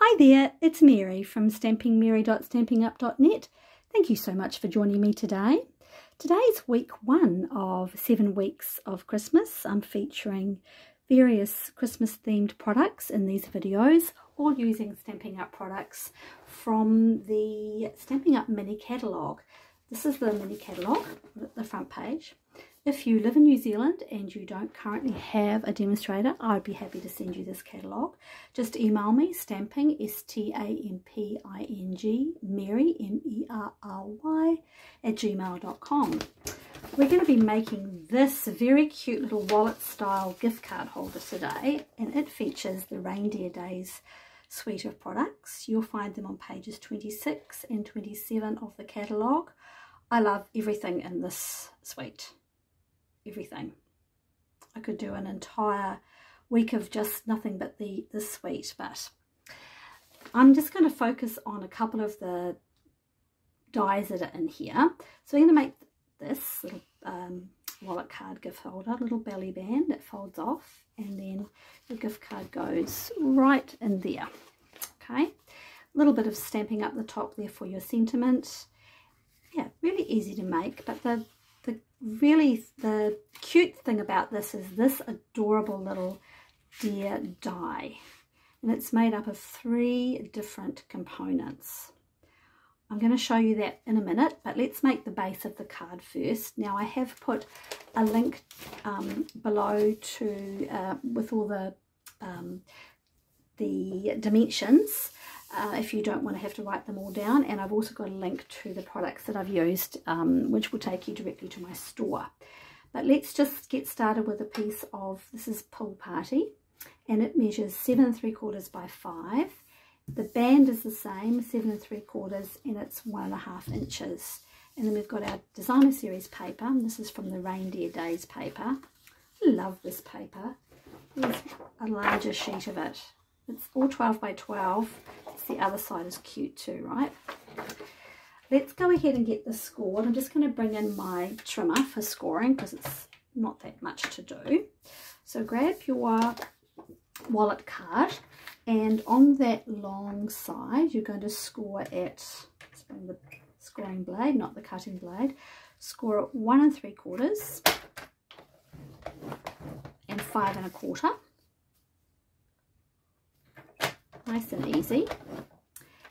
Hi there, it's Mary from stampingmary.stampingup.net. Thank you so much for joining me today. Today is week 1 of 7 weeks of Christmas. I'm featuring various Christmas themed products in these videos, all using Stampin' Up products from the Stampin' Up mini catalogue. This is the mini catalogue at the front page. If you live in New Zealand and you don't currently have a demonstrator, I'd be happy to send you this catalogue. Just email me, stamping, S-T-A-M-P-I-N-G, Mary, M-E-R-R-Y, @gmail.com. We're going to be making this very cute little wallet style gift card holder today, and it features the Reindeer Days suite of products. You'll find them on pages 26 and 27 of the catalogue. I love everything in this suite. Everything. I could do an entire week of just nothing but this suite, but I'm just going to focus on a couple of the dies that are in here. So we're going to make this little wallet card gift holder, little belly band that folds off, and then the gift card goes right in there. Okay, a little bit of stamping up the top there for your sentiment. Yeah, really easy to make, but the cute thing about this is this adorable little deer die, and it's made up of 3 different components. I'm going to show you that in a minute, but let's make the base of the card first. Now I have put a link below to with all the dimensions if you don't want to have to write them all down, and I've also got a link to the products that I've used, which will take you directly to my store. But let's just get started with a piece of, this is Pool Party, and it measures 7 3/4 by 5. The band is the same, 7 3/4, and it's 1.5 inches. And then we've got our designer series paper, and this is from the Reindeer Days paper. I love this paper. There's a larger sheet of it. It's all 12 by 12. The other side is cute too, right? Let's go ahead and get this scored. I'm just going to bring in my trimmer for scoring because it's not that much to do. So grab your wallet card, and on that long side you're going to score at, let's bring the scoring blade, not the cutting blade, score at 1 3/4 and 5 1/4. Nice and easy.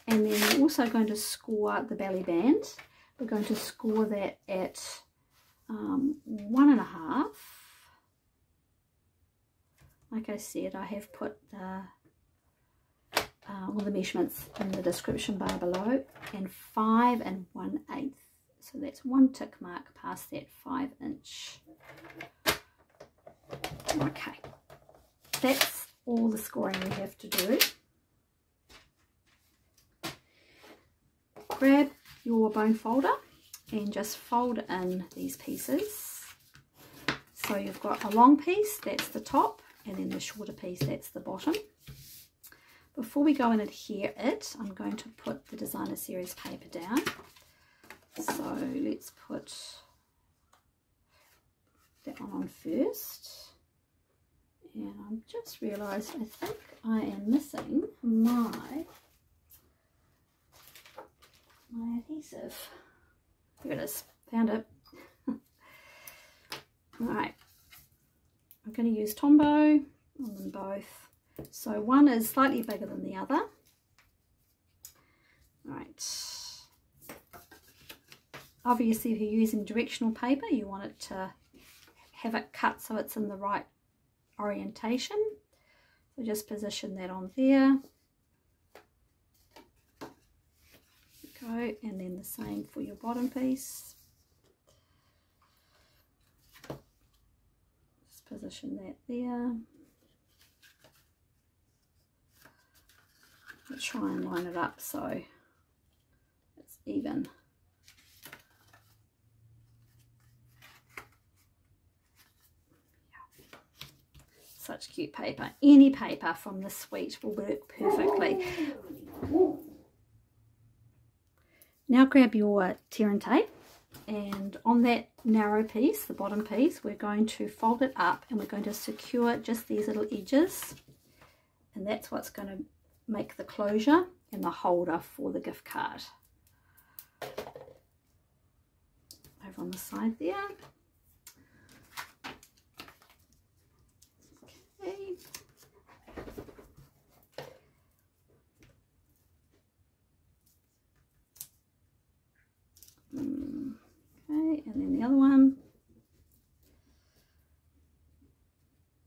And then we're also going to score the belly band. We're going to score that at 1.5. Like I said, I have put all the measurements in the description bar below, and 5 1/8. So that's 1 tick mark past that 5 inch. Okay, that's all the scoring we have to do. Grab your bone folder and just fold in these pieces. So you've got a long piece, that's the top, and then the shorter piece, that's the bottom. Before we go and adhere it, I'm going to put the designer series paper down. So let's put that one on first. And I've just realised I think I am missing my adhesive. Here it is, found it. Alright, I'm going to use Tombow on them both. So one is slightly bigger than the other. Alright, obviously if you're using directional paper you want it to have it cut so it's in the right orientation. So just position that on there. And then the same for your bottom piece. Just position that there. I'll try and line it up so it's even. Such cute paper. Any paper from this suite will work perfectly. Now grab your tear and tape, and on that narrow piece, the bottom piece, we're going to fold it up and we're going to secure just these little edges, and that's what's going to make the closure and the holder for the gift card. Over on the side there. Okay. Okay, and then the other one.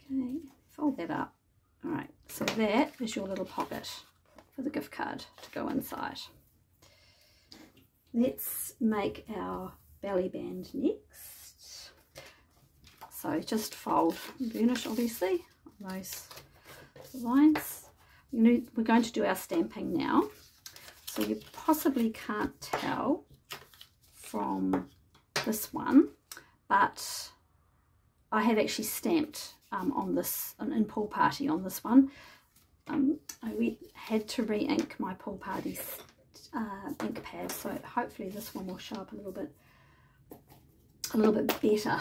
Okay, fold that up. All right, so that is your little pocket for the gift card to go inside. Let's make our belly band next. So just fold and burnish, obviously, on those lines. We're going to do our stamping now. So you possibly can't tell from this one, but I have actually stamped on this, in Pool Party on this one. I had to re-ink my Pool Party ink pad, so hopefully this one will show up a little bit better.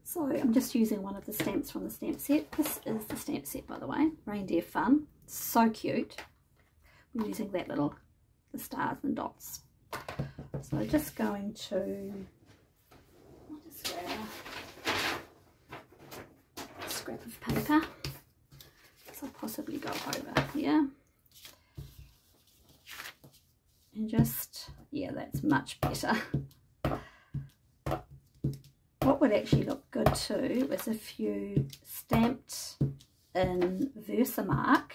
So I'm just using one of the stamps from the stamp set. This is the stamp set, by the way, Reindeer Fun. So cute. I'm using that little, the stars and dots. So just going to, I'll just grab a scrap of paper. So I'll possibly go over here. And just, yeah, that's much better. What would actually look good too is if you stamped in Versamark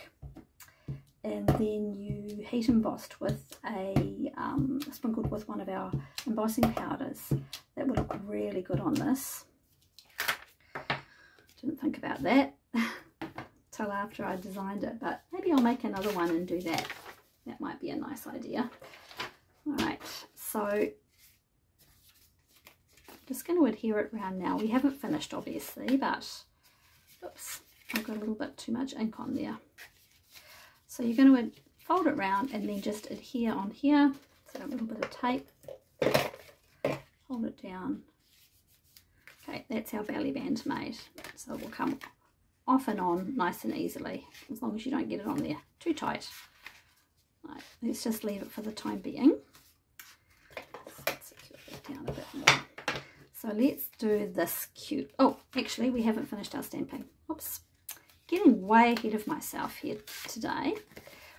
and then you heat embossed with a, sprinkled with one of our embossing powders. That would look really good on this. Didn't think about that till after I designed it, but maybe I'll make another one and do that. That might be a nice idea. Alright, so just going to adhere it around now. We haven't finished obviously, but oops, I've got a little bit too much ink on there. So you're going to fold it round and then just adhere on here. So a little bit of tape, hold it down. Okay, that's our belly band made. So it will come off and on nice and easily, as long as you don't get it on there too tight. Right, let's just leave it for the time being. Let's secure that down a bit more. So let's do this cute, oh, actually we haven't finished our stamping. Oops, getting way ahead of myself here today.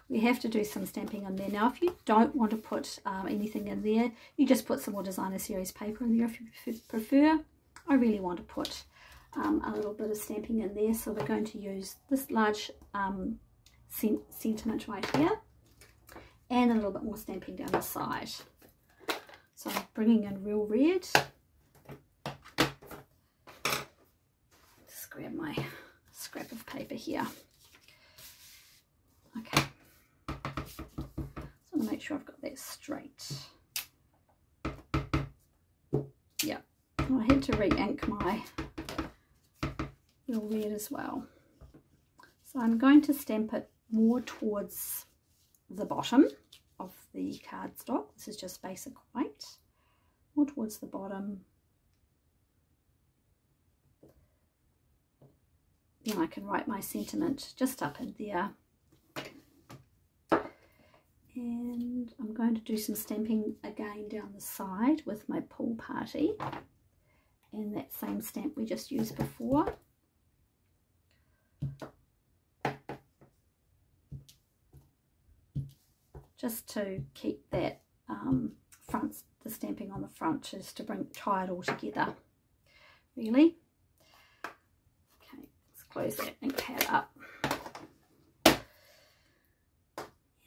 We have to do some stamping on there. Now, if you don't want to put anything in there, you just put some more Designer Series paper in there if you prefer. I really want to put a little bit of stamping in there, so we're going to use this large sentiment right here and a little bit more stamping down the side. So I'm bringing in real red. Just grab my scrap of paper here. Okay. So I'm going to make sure I've got that straight. Yep. I had to re-ink my real red as well. So I'm going to stamp it more towards the bottom of the cardstock. This is just basic white. More towards the bottom. Then I can write my sentiment just up in there. And I'm going to do some stamping again down the side with my Pool Party and that same stamp we just used before. Just to keep that the stamping on the front, just to tie it all together, really. Okay, let's close that ink pad up.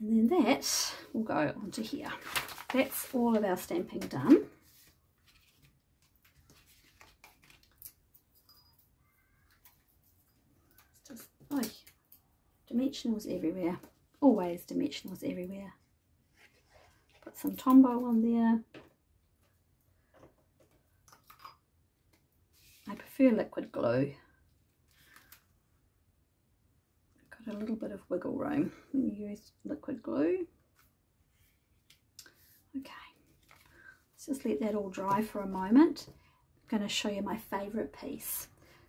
And then that will go onto here. That's all of our stamping done. It's just, oh, dimensionals everywhere. Always dimensionals everywhere. Put some Tombow on there. I prefer liquid glue. Got a little bit of wiggle room when you use liquid glue. Okay, let's just let that all dry for a moment. I'm going to show you my favourite piece.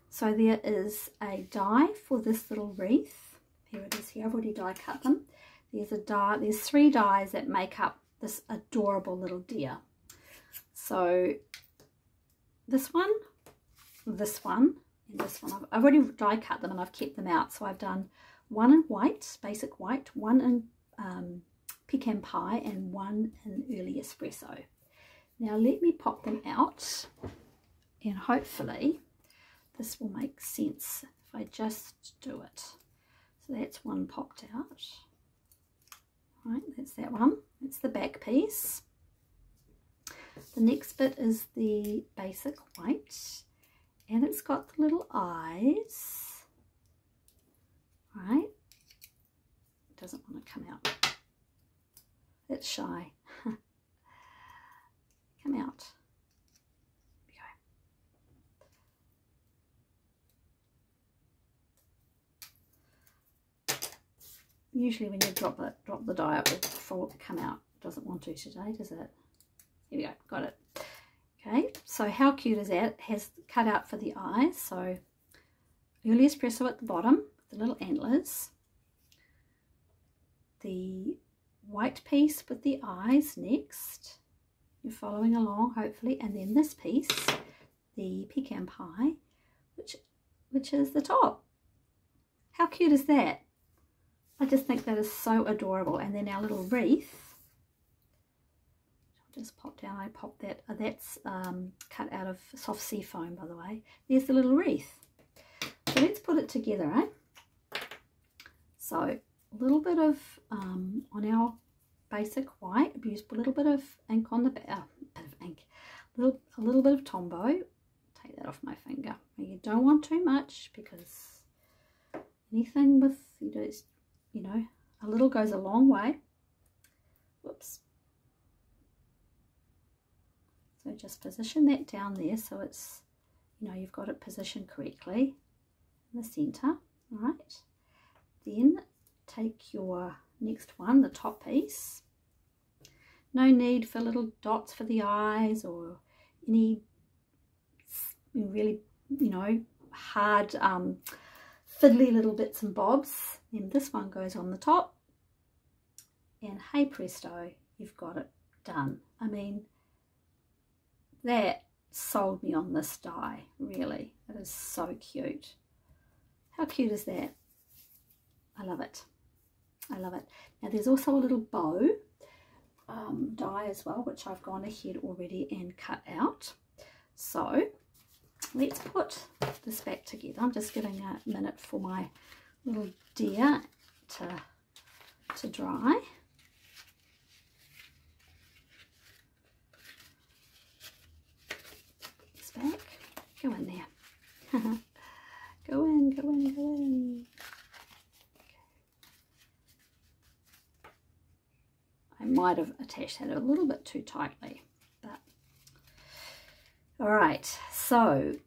So there is a die for this little wreath Here it is here. I've already die cut them. There's 3 dies that make up this adorable little deer. So this one, and this one. I've already die cut them and I've kept them out. So I've done one in white, basic white, one in pecan pie, and one in early espresso. Now let me pop them out, and hopefully this will make sense if I just do it. So that's one popped out. Right, that's that one. That's the back piece. The next bit is the basic white, and it's got the little eyes. Right, it doesn't want to come out. It's shy. Come out. There we go. Usually when you drop the die, it will fall, come out. It doesn't want to today, does it? Here we go, got it. Okay, so how cute is that? It has cut out for the eyes. So early espresso at the bottom, the little antlers. The white piece with the eyes next. You're following along, hopefully. And then this piece, the pecan pie, which is the top. How cute is that? I just think that is so adorable. And then our little wreath, I'll just pop down. I popped that. That's cut out of soft sea foam, by the way. There's the little wreath. So let's put it together, eh? So a little bit of on our basic white, use a little bit of ink on the back, a little bit of Tombow. Take that off my finger. You don't want too much because anything with, you know, a little goes a long way. Whoops. So just position that down there so it's, you know, you've got it positioned correctly in the center. All right. Then take your next one, the top piece. No need for little dots for the eyes or any really, you know, hard fiddly little bits and bobs. Then this one goes on the top, and hey presto, you've got it done. I mean, that sold me on this die, really. That is so cute. How cute is that? I love it. I love it. Now there's also a little bow die as well, which I've gone ahead already and cut out. So let's put this back together. I'm just giving a minute for my little deer to dry. It's back. Go in there. Go in, go in, go in. I might have attached that a little bit too tightly, but all right. So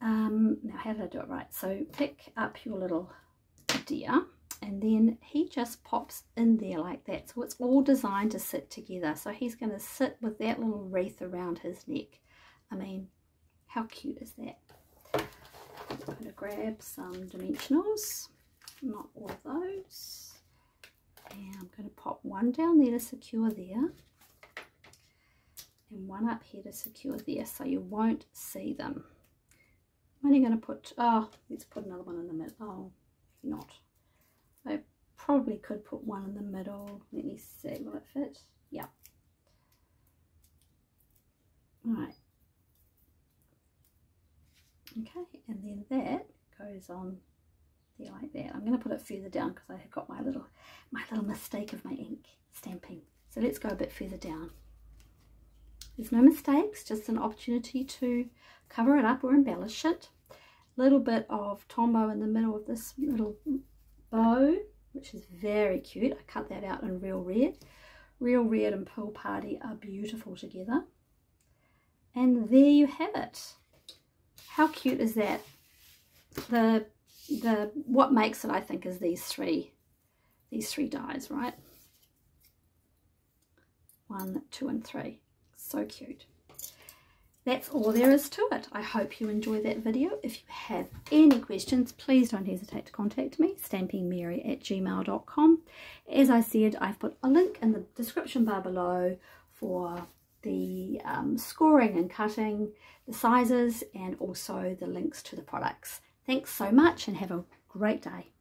now how did I do it right? So pick up your little deer, and then he just pops in there like that. So it's all designed to sit together. So he's going to sit with that little wreath around his neck. I mean, how cute is that? I'm going to grab some dimensionals, not all of those. And I'm going to pop one down there to secure there, and one up here to secure there, so you won't see them. I'm only going to put, let's put another one in the middle. Oh, not. I probably could put one in the middle. Let me see, will it fit? Yeah. All right. Okay, and then that goes on there like that. I'm going to put it further down because I have got my little mistake of my ink stamping. So let's go a bit further down. There's no mistakes, just an opportunity to cover it up or embellish it. A little bit of Tombow in the middle of this little bow, which is very cute. I cut that out in real red. Real red and Pool Party are beautiful together. And there you have it. How cute is that? What makes it, I think, is these three dies, right? 1, 2 and 3. So cute. that's all there is to it. I hope you enjoyed that video. If you have any questions, please don't hesitate to contact me, stampingmary@gmail.com. As I said, I've put a link in the description bar below for the scoring and cutting, the sizes, and also the links to the products. Thanks so much and have a great day.